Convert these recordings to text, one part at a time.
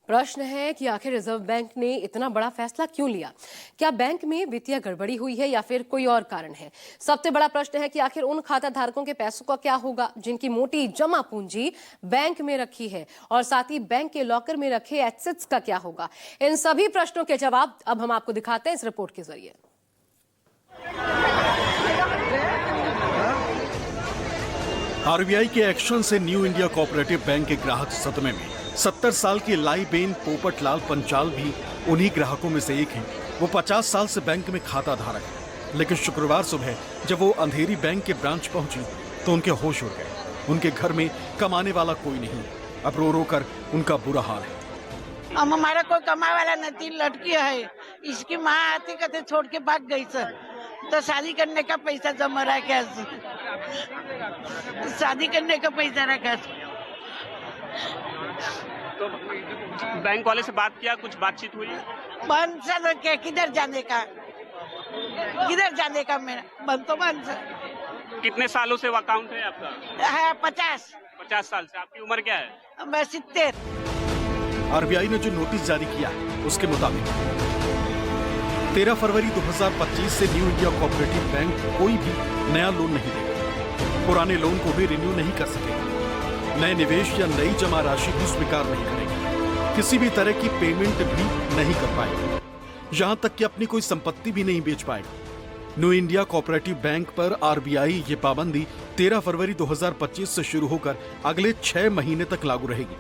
प्रश्न है कि आखिर रिजर्व बैंक ने इतना बड़ा फैसला क्यों लिया। क्या बैंक में वित्तीय गड़बड़ी हुई है या फिर कोई और कारण है। सबसे बड़ा प्रश्न है कि आखिर उन खाता धारकों के पैसों का क्या होगा जिनकी मोटी जमा पूंजी बैंक में रखी है, और साथ ही बैंक के लॉकर में रखे एसेट्स का क्या होगा। इन सभी प्रश्नों के जवाब अब हम आपको दिखाते हैं इस रिपोर्ट के जरिए। आरबीआई के एक्शन से न्यू इंडिया कोऑपरेटिव बैंक के ग्राहक सदमे में 70 साल के लाईबेन पोपटलाल पंचाल भी उन्हीं ग्राहकों में से एक हैं। वो 50 साल से बैंक में खाता धारक है, लेकिन शुक्रवार सुबह जब वो अंधेरी बैंक के ब्रांच पहुंची तो उनके होश उड़ गए। उनके घर में कमाने वाला कोई नहीं। अब रो रो कर उनका बुरा हाल है। अब हमारा कोई कमाने वाला नहीं, लड़की है, इसकी माँ आती कहते छोड़ के भाग गई सर। तो शादी करने का पैसा जमा रखा है, शादी करने का पैसा रखा। तो बैंक वाले से बात किया, कुछ बातचीत हुई? बंद सर के किधर जाने का मेरा बंद तो बंद सर। कितने सालों से वो अकाउंट है आपका? है 50 साल से। आपकी उम्र क्या है? मैं 70। आरबीआई ने जो नोटिस जारी किया है उसके मुताबिक 13 फरवरी 2025 से न्यू इंडिया कोऑपरेटिव बैंक कोई भी नया लोन नहीं देगा, पुराने लोन को भी रिन्यू नहीं कर सकेगा, नए निवेश या नई जमा राशि भी स्वीकार नहीं करेगा, किसी भी तरह की पेमेंट भी नहीं कर पाएगा, यहां तक कि अपनी कोई संपत्ति भी नहीं बेच पाएगा। न्यू इंडिया कोऑपरेटिव बैंक पर आरबीआई ये पाबंदी 13 फरवरी 2025 से शुरू होकर अगले 6 महीने तक लागू रहेगी।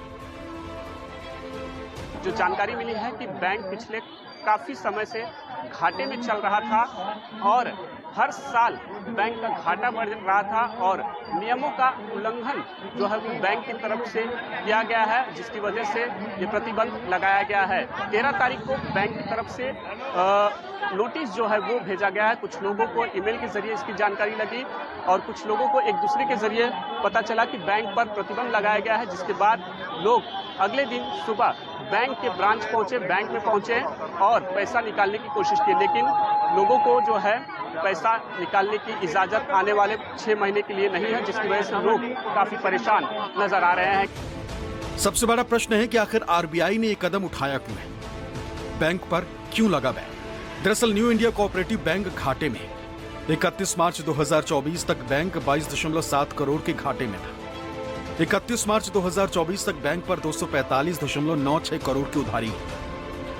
जो जानकारी मिली है कि बैंक पिछले काफी समय से घाटे में चल रहा था और हर साल बैंक का घाटा बढ़ रहा था और नियमों का उल्लंघन जो है वो बैंक की तरफ से किया गया है, जिसकी वजह से ये प्रतिबंध लगाया गया है। 13 तारीख को बैंक की तरफ से नोटिस जो है वो भेजा गया है। कुछ लोगों को ईमेल के जरिए इसकी जानकारी लगी और कुछ लोगों को एक दूसरे के जरिए पता चला कि बैंक पर प्रतिबंध लगाया गया है, जिसके बाद लोग अगले दिन सुबह बैंक के ब्रांच पहुंचे, बैंक में पहुंचे और पैसा निकालने की कोशिश की, लेकिन लोगों को जो है पैसा निकालने की इजाजत आने वाले 6 महीने के लिए नहीं है, जिसकी वजह से लोग काफी परेशान नजर आ रहे हैं। सबसे बड़ा प्रश्न है कि आखिर आरबीआई ने ये कदम उठाया क्यों है, बैंक पर क्यों लगा बैन। दरअसल न्यू इंडिया कोऑपरेटिव बैंक घाटे में 31 मार्च 2024 तक बैंक 22.7 करोड़ के घाटे में था। 31 मार्च 2024 तक बैंक पर 245.96 करोड़ की उधारी है,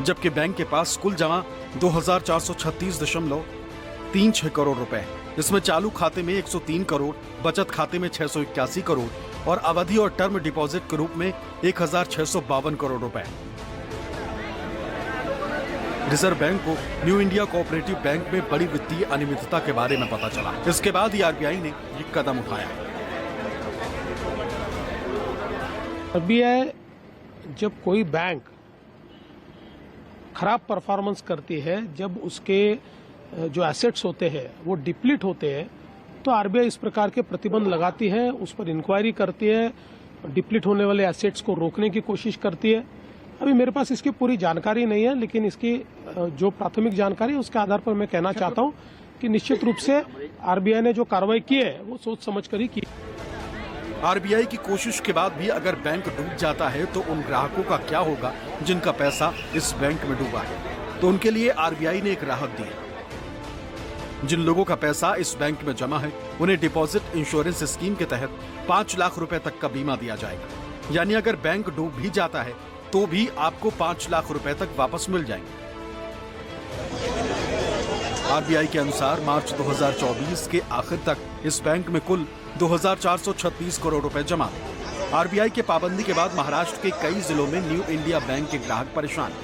जबकि बैंक के पास कुल जमा 2436.36 करोड़ रुपए, इसमें चालू खाते में 103 करोड़, बचत खाते में 681 करोड़ और अवधि और टर्म डिपॉजिट के रूप में 1652 करोड़ रुपए। रिजर्व बैंक को न्यू इंडिया कोऑपरेटिव बैंक में बड़ी वित्तीय अनियमितता के बारे में पता चला। इसके बाद ही आरबीआई ने ये कदम उठाया। आरबीआई जब कोई बैंक खराब परफॉर्मेंस करती है, जब उसके जो एसेट्स होते हैं वो डिप्लीट होते हैं, तो आरबीआई इस प्रकार के प्रतिबंध लगाती है, उस पर इंक्वायरी करती है, डिप्लीट होने वाले एसेट्स को रोकने की कोशिश करती है। अभी मेरे पास इसकी पूरी जानकारी नहीं है, लेकिन इसकी जो प्राथमिक जानकारी है उसके आधार पर मैं कहना चाहता हूं कि निश्चित रूप से आरबीआई ने जो कार्रवाई की है वो सोच समझ कर ही की। आरबीआई की कोशिश के बाद भी अगर बैंक डूब जाता है तो उन ग्राहकों का क्या होगा जिनका पैसा इस बैंक में डूबा है। तो उनके लिए आरबीआई ने एक राहत दी है। जिन लोगों का पैसा इस बैंक में जमा है उन्हें डिपॉजिट इंश्योरेंस स्कीम के तहत 5 लाख रुपए तक का बीमा दिया जाएगा, यानी अगर बैंक डूब भी जाता है तो भी आपको 5 लाख रुपए तक वापस मिल जाएंगे। आरबीआई के अनुसार मार्च 2024 के आखिर तक इस बैंक में कुल 2436 करोड़ रुपए जमा थे। आरबीआई के पाबंदी के बाद महाराष्ट्र के कई जिलों में न्यू इंडिया बैंक के ग्राहक परेशान हैं।